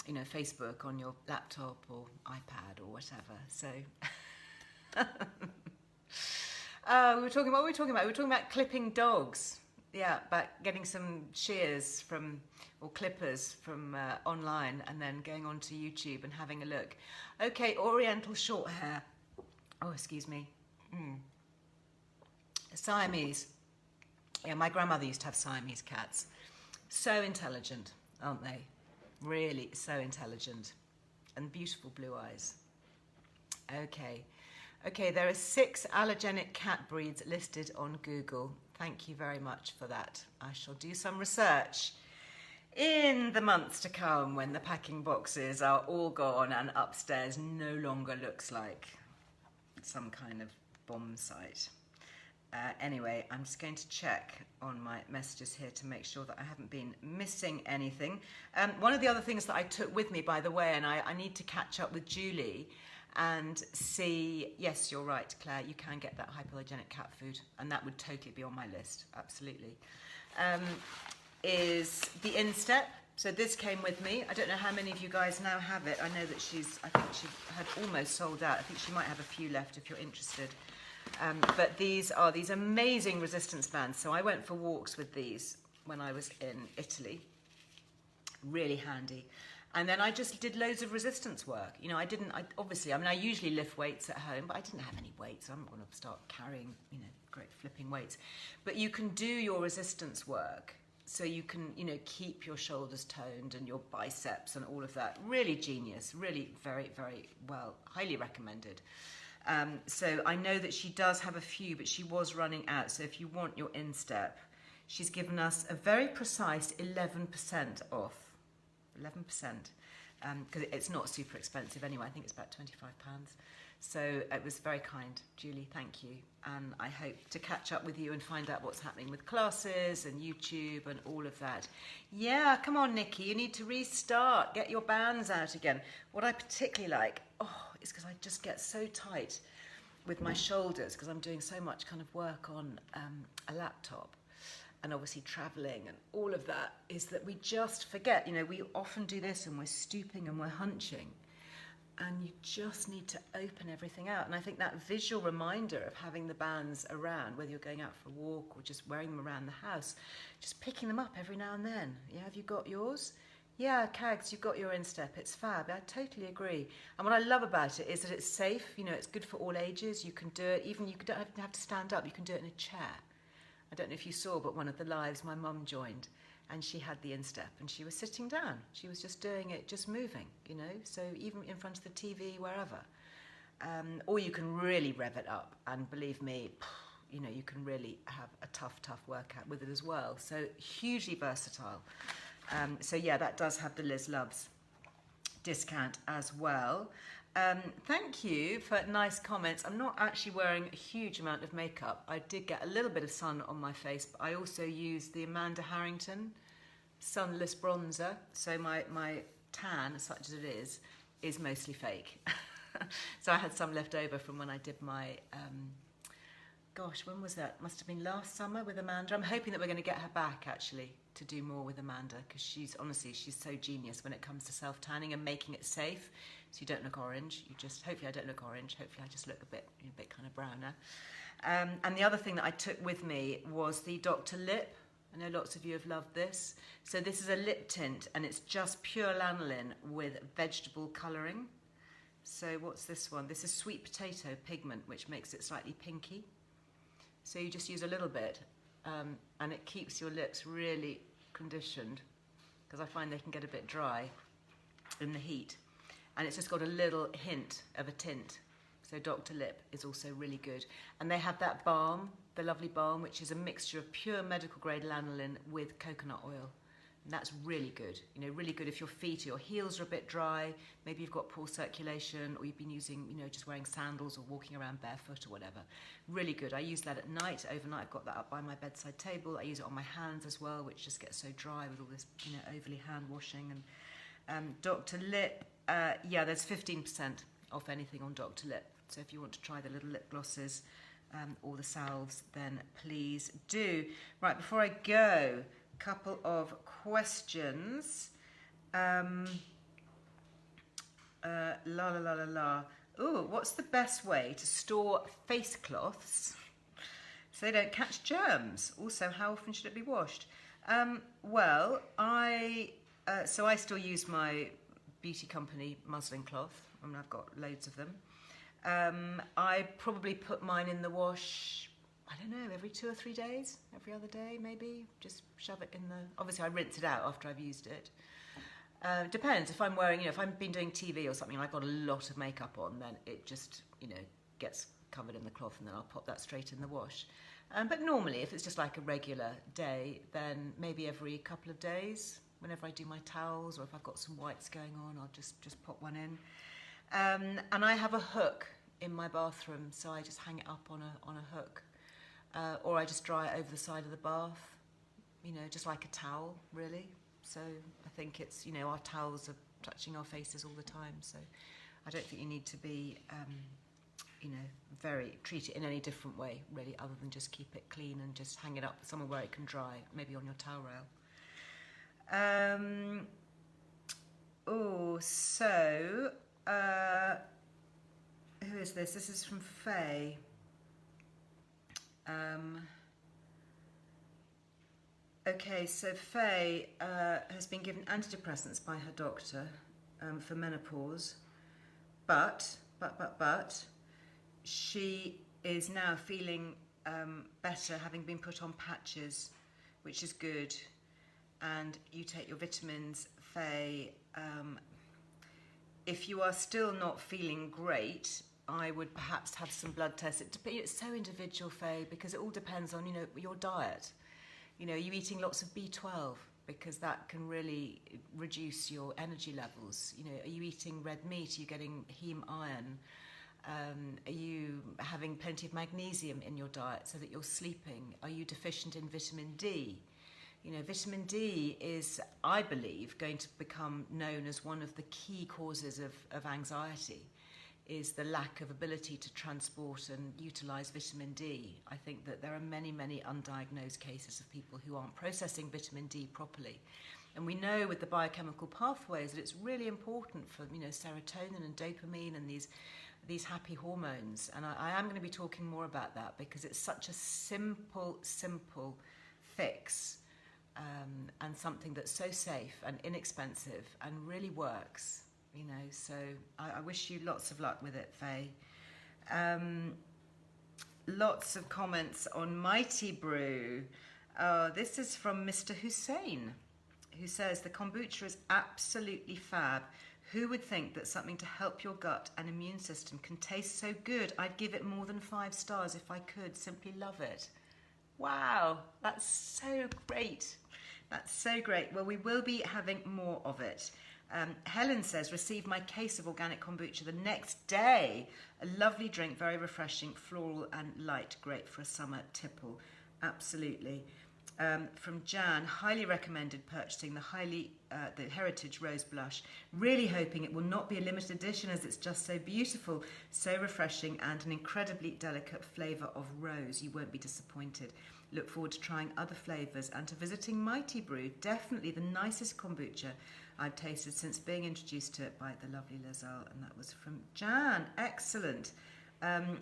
you know, Facebook on your laptop or iPad or whatever. So what were we talking about? We were talking about clipping dogs. Yeah, about getting some shears from, or clippers from online, and then going onto YouTube and having a look. Okay, Oriental short hair. Oh, excuse me. Siamese. Yeah, my grandmother used to have Siamese cats. So intelligent, aren't they? Really so intelligent. And beautiful blue eyes. Okay, there are 6 allergenic cat breeds listed on Google. Thank you very much for that. I shall do some research in the months to come when the packing boxes are all gone and upstairs no longer looks like some kind of bomb site. Anyway, I'm just going to check on my messages here to make sure that I haven't been missing anything. One of the other things that I took with me, by the way, and I need to catch up with Julie and see, yes, you're right, Claire, you can get that hypoallergenic cat food, and that would totally be on my list, absolutely, is the Instep. So this came with me. I don't know how many of you guys now have it. I know that I think she had almost sold out. I think she might have a few left if you're interested. But these are these amazing resistance bands. So I went for walks with these when I was in Italy. Really handy. And then I just did loads of resistance work. You know, I usually lift weights at home, but I didn't have any weights. I'm not going to start carrying, you know, great flipping weights. But you can do your resistance work so you can, you know, keep your shoulders toned and your biceps and all of that. Really genius, really very, very well, highly recommended. So I know that she does have a few, but she was running out. So if you want your Instep, she's given us a very precise 11% off. 11%, because it's not super expensive anyway. I think it's about £25. So it was very kind, Julie, thank you. And I hope to catch up with you and find out what's happening with classes and YouTube and all of that. Yeah, come on, Nikki, you need to restart. Get your bands out again. What I particularly like, is because I just get so tight with my shoulders because I'm doing so much kind of work on a laptop. And obviously travelling and all of that, is that we just forget. You know, we often do this and we're stooping and we're hunching. And you just need to open everything out. And I think that visual reminder of having the bands around, whether you're going out for a walk or just wearing them around the house, just picking them up every now and then. Yeah, have you got yours? Yeah, Cags, you've got your Instep. It's fab. I totally agree. And what I love about it is that it's safe. You know, it's good for all ages. You can do it, even you don't have to stand up. You can do it in a chair. I don't know if you saw, but one of the lives my mum joined, and she had the Instep, and she was sitting down. She was just doing it, just moving, you know, so even in front of the TV, wherever. Or you can really rev it up, and believe me, you know, you can really have a tough workout with it as well. So hugely versatile. So yeah, that does have the Liz Loves discount as well. Thank you for nice comments. I'm not actually wearing a huge amount of makeup. I did get a little bit of sun on my face, but I also used the Amanda Harrington Sunless Bronzer. So my tan, such as it is mostly fake. So I had some left over from when I did my, gosh, when was that? Must have been last summer with Amanda. I'm hoping that we're going to get her back, actually, to do more with Amanda, because she's so genius when it comes to self-tanning and making it safe. So you don't look orange. Hopefully I don't look orange. Hopefully I just look a bit kind of browner. And the other thing that I took with me was the Dr. Lip. I know lots of you have loved this. So this is a lip tint, and it's just pure lanolin with vegetable colouring. So what's this one? This is sweet potato pigment, which makes it slightly pinky. So you just use a little bit and it keeps your lips really conditioned, because I find they can get a bit dry in the heat. And it's just got a little hint of a tint. So Dr. Lip is also really good. And they have that balm, the lovely balm, which is a mixture of pure medical grade lanolin with coconut oil. And that's really good. You know, really good if your feet or your heels are a bit dry, maybe you've got poor circulation, or you've been using, you know, just wearing sandals or walking around barefoot or whatever. Really good. I use that at night, overnight. I've got that up by my bedside table. I use it on my hands as well, which just gets so dry with all this, you know, overly hand washing. And Dr. Lip, yeah, there's 15% off anything on Dr. Lip. So if you want to try the little lip glosses or the salves, then please do. Right, before I go, a couple of questions. Ooh, what's the best way to store face cloths so they don't catch germs? Also, how often should it be washed? Well, so I still use my beauty company muslin cloth. I mean, I've got loads of them. I probably put mine in the wash, I don't know, every 2 or 3 days, every other day maybe. Just shove it in the... Obviously, I rinse it out after I've used it. Depends. If I'm wearing, you know, if I've been doing TV or something and I've got a lot of makeup on, then it just, you know, gets covered in the cloth, and then I'll pop that straight in the wash. But normally, if it's just like a regular day, then maybe every couple of days, whenever I do my towels, or if I've got some whites going on, I'll just pop one in. And I have a hook in my bathroom, so I just hang it up on a hook, or I just dry it over the side of the bath, you know, just like a towel, really. So I think it's, you know, our towels are touching our faces all the time, so I don't think you need to be, you know, treat it in any different way, really, other than just keep it clean and just hang it up somewhere where it can dry, maybe on your towel rail. Who is this? This is from Faye. Okay, so Faye has been given antidepressants by her doctor for menopause, but she is now feeling better, having been put on patches, which is good. And you take your vitamins, Faye. If you are still not feeling great, I would perhaps have some blood tests. It's so individual, Faye, because it all depends on, you know, your diet. You know, are you eating lots of B12? Because that can really reduce your energy levels. You know, are you eating red meat? Are you getting heme iron? Are you having plenty of magnesium in your diet so that you're sleeping? Are you deficient in vitamin D? You know, vitamin D is, I believe, going to become known as one of the key causes of anxiety, is the lack of ability to transport and utilise vitamin D. I think that there are many, many undiagnosed cases of people who aren't processing vitamin D properly. And we know with the biochemical pathways that it's really important for, you know, serotonin and dopamine and these happy hormones. And I am going to be talking more about that, because it's such a simple fix. And something that's so safe and inexpensive and really works, you know. So I wish you lots of luck with it, Faye. Lots of comments on Mighty Brew. This is from Mr. Hussein, who says, the kombucha is absolutely fab. Who would think that something to help your gut and immune system can taste so good? I'd give it more than 5 stars if I could. Simply love it. Wow, that's so great. That's so great. Well, we will be having more of it. Helen says, received my case of organic kombucha the next day. A lovely drink, very refreshing, floral and light. Great for a summer tipple. Absolutely. From Jan, highly recommended purchasing the Heritage Rose Blush. Really hoping it will not be a limited edition, as it's just so beautiful, so refreshing, and an incredibly delicate flavour of rose. You won't be disappointed. Look forward to trying other flavours and to visiting Mighty Brew. Definitely the nicest kombucha I've tasted since being introduced to it by the lovely Lazelle. And that was from Jan. Excellent.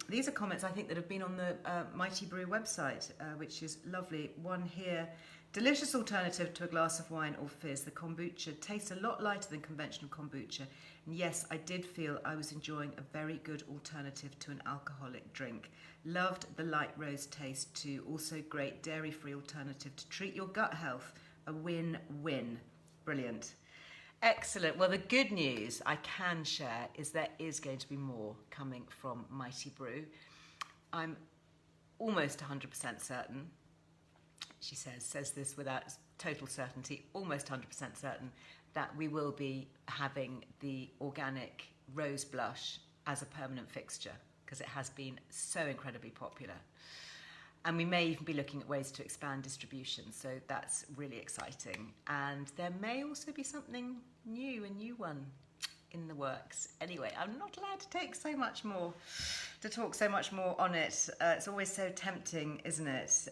These are comments I think that have been on the Mighty Brew website, which is lovely. One here: delicious alternative to a glass of wine or fizz. The kombucha tastes a lot lighter than conventional kombucha. And yes, I did feel I was enjoying a very good alternative to an alcoholic drink. Loved the light rose taste too. Also great dairy-free alternative to treat your gut health. A win-win. Brilliant. Excellent. Well, the good news I can share is there is going to be more coming from Mighty Brew. I'm almost 100% certain, she says this without total certainty, almost 100% certain, that we will be having the organic rose blush as a permanent fixture, because it has been so incredibly popular. And we may even be looking at ways to expand distribution, so that's really exciting. And there may also be something new, a new one in the works. Anyway, I'm not allowed to talk so much more on it. It's always so tempting, isn't it?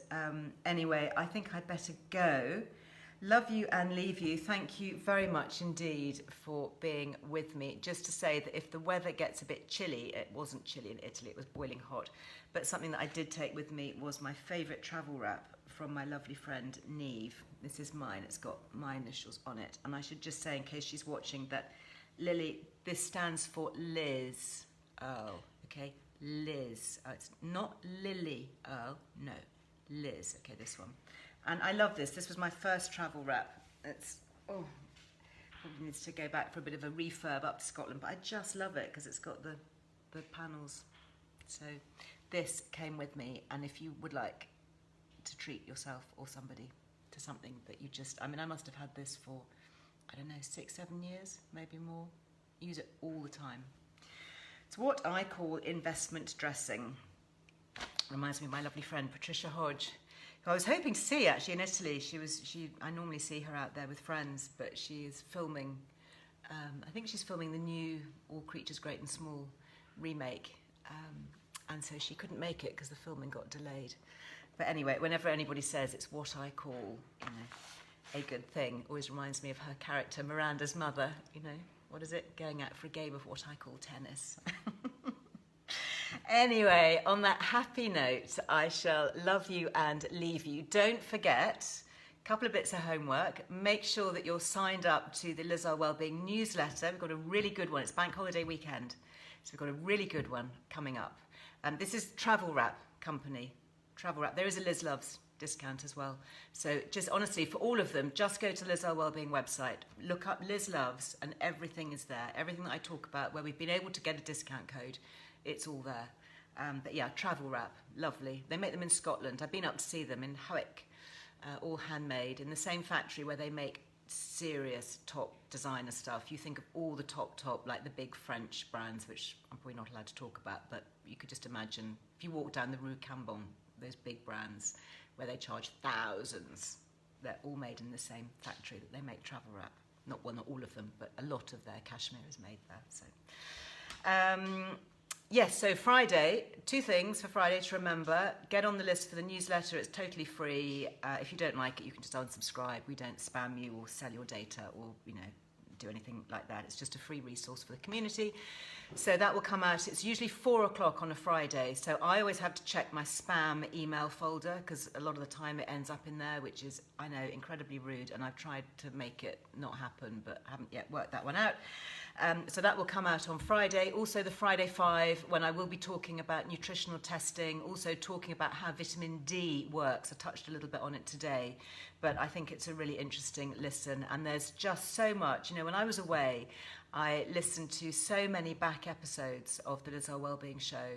Anyway, I think I'd better go. Love you and leave you. Thank you very much indeed for being with me. Just to say that if the weather gets a bit chilly, it wasn't chilly in Italy, it was boiling hot, but something that I did take with me was my favourite travel wrap from my lovely friend Neve. This is mine, it's got my initials on it. And I should just say, in case she's watching, that Lily, this stands for Liz Earle, okay? Liz. It's not Lily Earle, no, Liz. Okay, this one. And I love this. This was my first travel wrap. It's, probably needs to go back for a bit of a refurb up to Scotland, but I just love it because it's got the panels. So this came with me, and if you would like to treat yourself or somebody to something that you just, I mean, I must have had this for, I don't know, 6-7 years, maybe more. Use it all the time. It's what I call investment dressing. Reminds me of my lovely friend Patricia Hodge, who I was hoping to see actually in Italy. I normally see her out there with friends, but she is filming, I think she's filming the new All Creatures Great and Small remake, and so she couldn't make it because the filming got delayed. But anyway, whenever anybody says it's what I call, a good thing, always reminds me of her character Miranda's mother, what is it? Going out for a game of what I call tennis. Anyway, on that happy note, I shall love you and leave you. Don't forget, a couple of bits of homework. Make sure that you're signed up to the Earle Wellbeing newsletter. We've got a really good one. It's Bank Holiday weekend, so we've got a really good one coming up. This is Travel Wrap Company. Travel Wrap. There is a Liz Loves discount as well. So just honestly, for all of them, just go to the Earle Wellbeing website, look up Liz Loves, and everything is there. Everything that I talk about, where we've been able to get a discount code, it's all there. But yeah, Travel Wrap, lovely. They make them in Scotland. I've been up to see them in Howick, all handmade, in the same factory where they make serious top designer stuff. You think of all the top, like the big French brands, which I'm probably not allowed to talk about, but you could just imagine, if you walk down the Rue Cambon, those big brands where they charge thousands, they're all made in the same factory that they make Travel Wrap. Not all of them, but a lot of their cashmere is made there. So, yes, so Friday, 2 things for Friday to remember. Get on the list for the newsletter. It's totally free. If you don't like it, you can just unsubscribe. We don't spam you or sell your data or, do anything like that. It's just a free resource for the community. So that will come out. It's usually 4 o'clock on a Friday. So I always have to check my spam email folder because a lot of the time it ends up in there, which is, I know, incredibly rude. And I've tried to make it not happen, but haven't yet worked that one out. So that will come out on Friday. Also the Friday 5, when I will be talking about nutritional testing, also talking about how vitamin D works. I touched a little bit on it today, but I think it's a really interesting listen. And there's just so much. When I was away, I listened to so many back episodes of the Earle Wellbeing Show,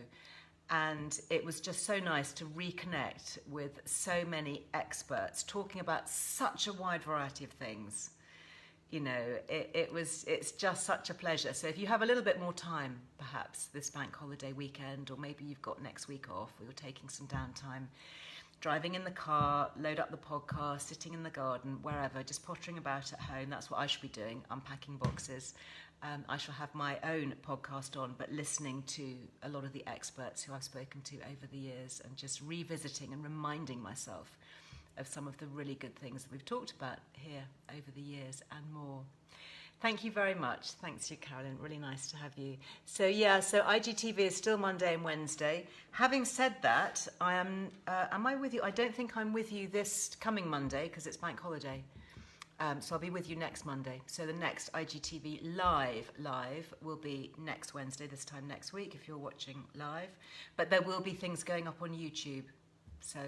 and it was just so nice to reconnect with so many experts talking about such a wide variety of things. It's just such a pleasure. So if you have a little bit more time, perhaps this bank holiday weekend, or maybe you've got next week off, or you're taking some downtime, driving in the car, load up the podcast, sitting in the garden, wherever, just pottering about at home. That's what I should be doing, unpacking boxes. I shall have my own podcast on, but listening to a lot of the experts who I've spoken to over the years and just revisiting and reminding myself of some of the really good things that we've talked about here over the years and more. Thank you very much. Thanks you, Carolyn. Really nice to have you. So IGTV is still Monday and Wednesday. Having said that, am I with you? I don't think I'm with you this coming Monday because it's bank holiday. So I'll be with you next Monday. So the next IGTV live will be next Wednesday, this time next week if you're watching live. But there will be things going up on YouTube. So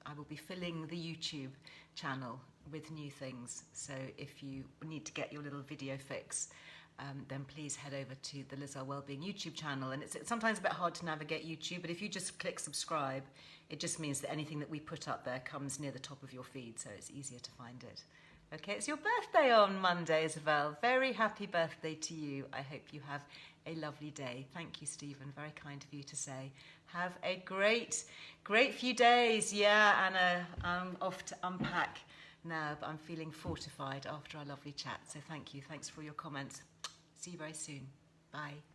I will be filling the YouTube channel with new things. So if you need to get your little video fix, then please head over to the Earle Wellbeing YouTube channel. And it's sometimes a bit hard to navigate YouTube, but if you just click subscribe, it just means that anything that we put up there comes near the top of your feed, so it's easier to find it. Okay, it's your birthday on Monday, Isabel. Very happy birthday to you. I hope you have a lovely day. Thank you, Stephen. Very kind of you to say. Have a great few days. Yeah, Anna, I'm off to unpack now, but I'm feeling fortified after our lovely chat. So thank you. Thanks for your comments. See you very soon. Bye.